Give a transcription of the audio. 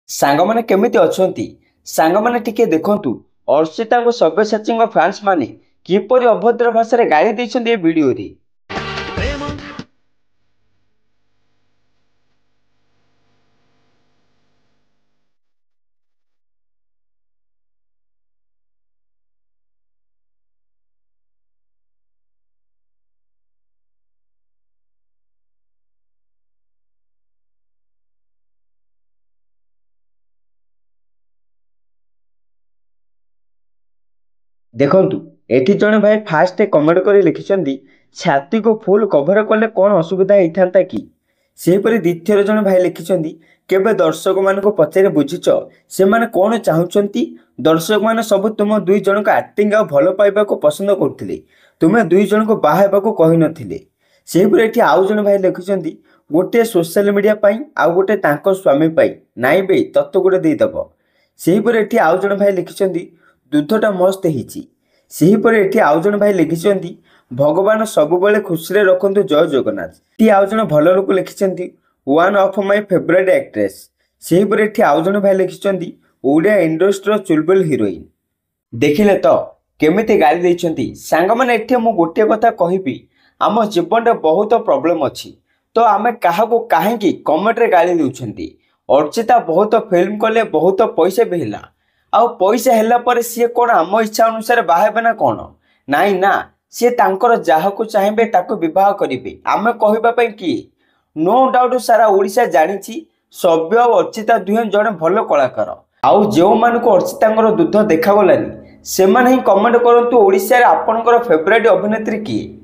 सांगमाने केमिति अछंती सांगमाने टिके देखंतु अर्चिता सब्यसाची फैंस माने किपरि अभद्र भाषा रे गाली दैछन्ती ए वीडियो रे। देखंतु एठी जणे भाई फास्ट कमेंट करी लिखिछन्ती छाती को फुल कवर कले कौन असुविधा होता कि सेहीपरि द्वितीय जणे भाई लिखिछन्ती केबे दर्शक मानको पचारे बुझिछ से माने कौन चाहुछन्ती दर्शक माने सब तुम दुई जण को एक्टिंग आ भलो पाइबा को पसंद करथिले तुमे दुई जण को बाहा हेबा को कहि नथिले। सेहीपरि एठी आउ जणे भाई लिखिछन्ती गोटे सोशल मीडिया पई आ गोटे तांको स्वामी पई नाइ बे तत्व गोटे देई दबो। सेहीपरि एठी आउ जणे भाई लिखिछन्ती दूधटा मस्त हिची। सेहीपरि एठी आउ जणे भाई लिखिछन्ती भगवान सबुबले खुशी रे रखंतु जय जगन्नाथ। एठी आउ जणे भलो लोक लिखिछन्ती one of my favourite actress. सेहीपरि एठी आउ जणे भाई लिखिछन्ती ओडिया इंडस्ट्री चुलबुल हीरोइन। देखिले तो केमिति गाली दैछन्ती सांग माने। एठी मु गोटे कथा कहिबी आम जीवन रे बहुत प्रॉब्लम अछि तो आमे काहाको काहेकि कमेंट रे गाली देउछन्ती। अर्चिता बहुत फिल्म कले बहुत पैसा भी हिला आउ पैसा हेला पर सी कौन आम इच्छा अनुसार बाहेबे ना कौन नाई ना सी तांकर जाहाको चाहिए ताको विवाह करिवे आमे कहिबा पई कि नो डाउट सारा ओडिशा जानिछि सभ्य और अर्चिता दुहे जड़े भल कलाकार आउ जो मानको अर्चितांकर दूध देखा गलानी से माने ही कमेंट करंतु ओडिशा रे आपनकर फेवरेट अभिनेत्री किए।